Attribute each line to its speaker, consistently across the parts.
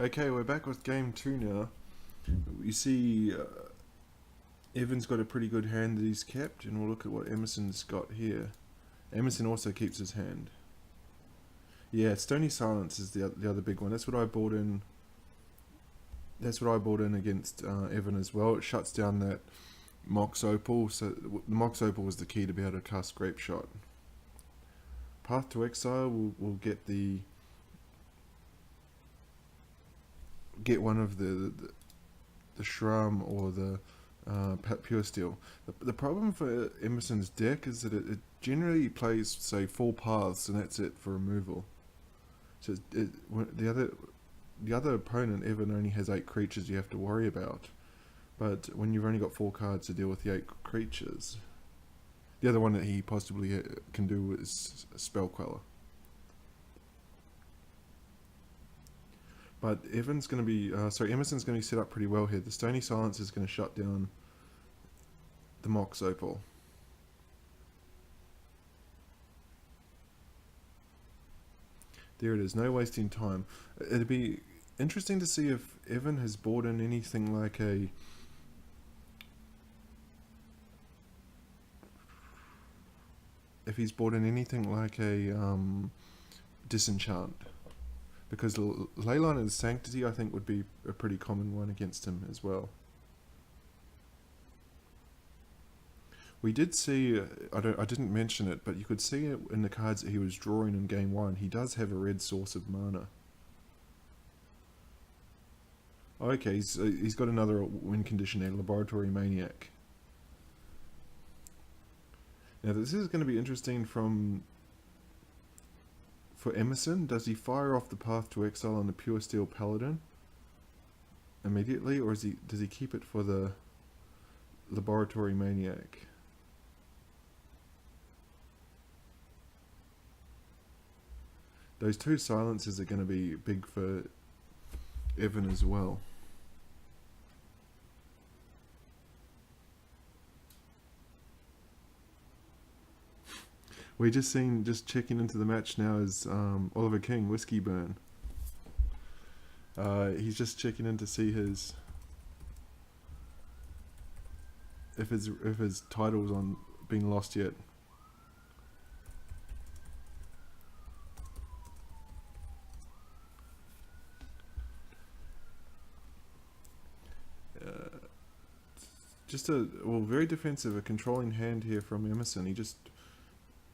Speaker 1: Okay, we're back with game two now. You see, Evan's got a pretty good hand that he's kept, and we'll look at what Emerson's got here. Emerson also keeps his hand. Yeah, Stony Silence is the other big one. That's what I bought in. That's what I bought in against Evan as well. It shuts down that Mox Opal. So the Mox Opal was the key to be able to cast Grape Shot. Path to Exile will get one of the Shram or the Pure Steel. The problem for Emerson's deck is that it generally plays, say, 4 paths, and that's it for removal. So the other opponent, Evan, only has 8 creatures you have to worry about. But when you've only got 4 cards to deal with the 8 creatures, the other one that he possibly can do is Spell Queller. But Emerson's going to be set up pretty well here. The Stony Silence is going to shut down the Mox Opal. There it is, no wasting time. It'd be interesting to see if Evan has bought in anything like a... If he's bought in anything like a Disenchant. Because Leyliner's Sanctity, I think, would be a pretty common one against him as well. We did see, I didn't mention it, but you could see it in the cards that he was drawing in game 1. He does have a red source of mana. Okay, he's got another win condition there, Laboratory Maniac. Now this is going to be interesting for Emerson. Does he fire off the Path to Exile on the Pure Steel Paladin immediately, or does he keep it for the Laboratory Maniac? Those 2 silences are going to be big for Evan as well. We're just checking into the match now is Oliver King, Whiskey Burn. He's just checking in to see if his title's on being lost yet. Very defensive, a controlling hand here from Emerson. He just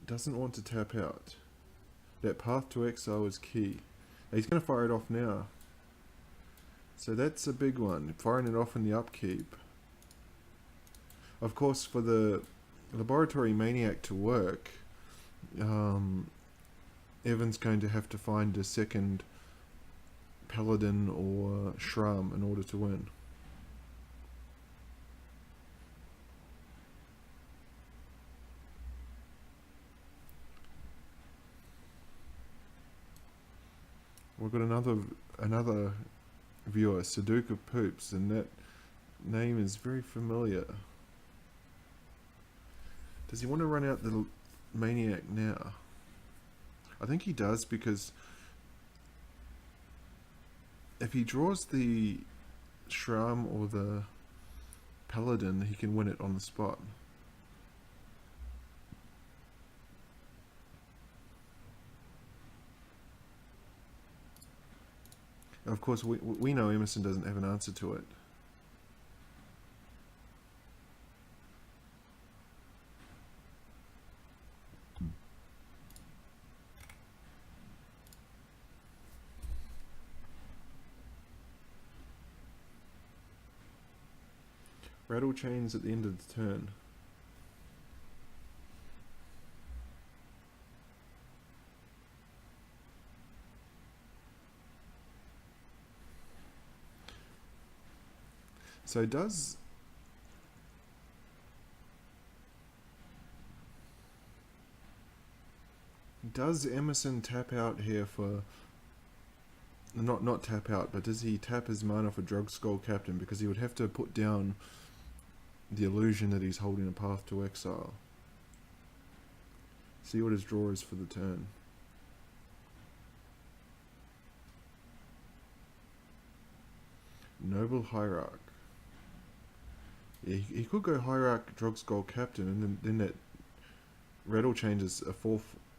Speaker 1: doesn't want to tap out. That Path to Exile is key. He's going to fire it off now. So that's a big one, firing it off in the upkeep. Of course, for the Laboratory Maniac to work, Evan's going to have to find a second Paladin or Shram in order to win. We've got another viewer, Sudoku Poops, and that name is very familiar. Does he want to run out the Maniac now? I think he does, because if he draws the Shram or the Paladin, he can win it on the spot. Of course, we know Emerson doesn't have an answer to it. Rattle chains at the end of the turn. So does Emerson tap out here for... Not tap out, but does he tap his mana for Drug Skull Captain? Because he would have to put down the illusion that he's holding a Path to Exile. See what his draw is for the turn. Noble Hierarch. Yeah, he could go Hierarch, Drogskull Captain, and then that Rattle changes a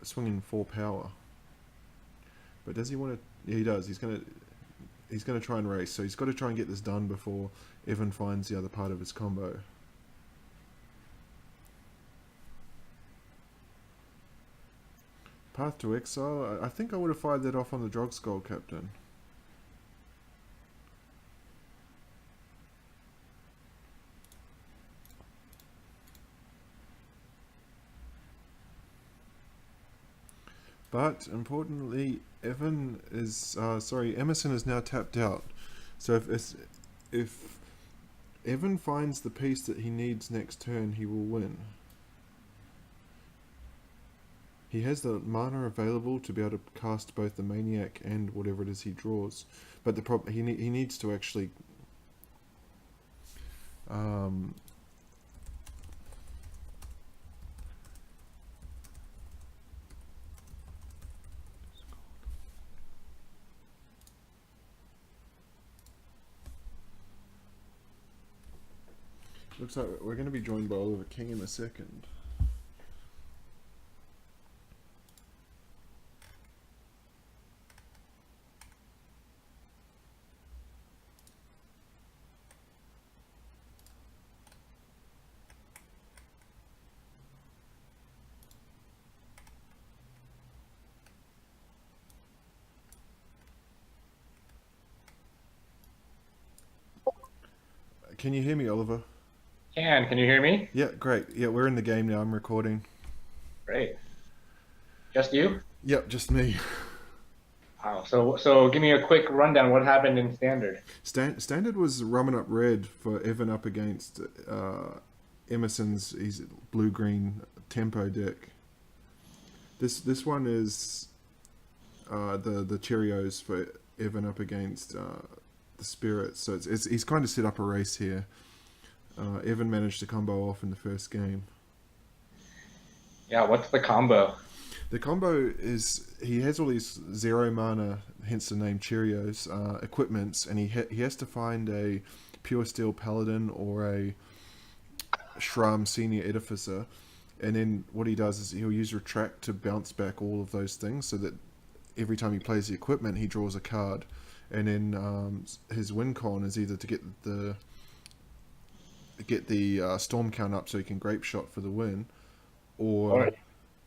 Speaker 1: swinging 4 power. But does he want to? Yeah, he does. He's gonna try and race. So he's got to try and get this done before Evan finds the other part of his combo. Path to Exile. I think I would have fired that off on the Drogskull Captain. But importantly, Emerson is now tapped out. So if Evan finds the piece that he needs next turn, he will win. He has the mana available to be able to cast both the Maniac and whatever it is he draws. But the problem he needs to actually looks like we're going to be joined by Oliver King in a second. Can you hear me, Oliver?
Speaker 2: Can you hear me?
Speaker 1: Yeah, great. Yeah, we're in the game now. I'm recording.
Speaker 2: Great. Just you?
Speaker 1: Yep, just me.
Speaker 2: Wow. So give me a quick rundown. What happened in standard?
Speaker 1: Standard was rumming up red for Evan up against Emerson's blue-green tempo deck. This one is the Cheerios for Evan up against the Spirits. So he's kind of set up a race here. Evan managed to combo off in the first game.
Speaker 2: Yeah, what's the combo?
Speaker 1: The combo is he has all these 0 mana, hence the name Cheerios, equipments, and he has to find a Pure Steel Paladin or a Shram Senior Edificer, and then what he does is he'll use Retract to bounce back all of those things, so that every time he plays the equipment, he draws a card, and then his win con is either to get the storm count up so he can grape shot for the win, or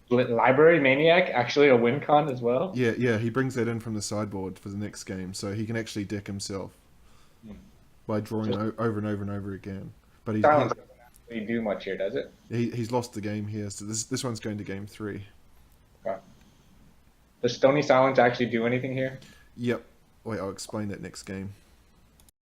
Speaker 2: Library Maniac, actually a win con as well?
Speaker 1: yeah, he brings that in from the sideboard for the next game, so he can actually deck himself by drawing over and over and over again. But
Speaker 2: Silence doesn't actually do much here, does it?
Speaker 1: he's lost the game here, so this one's going to game 3.
Speaker 2: Okay. Does Stony Silence actually do anything here?
Speaker 1: Yep. Wait, I'll explain that next game.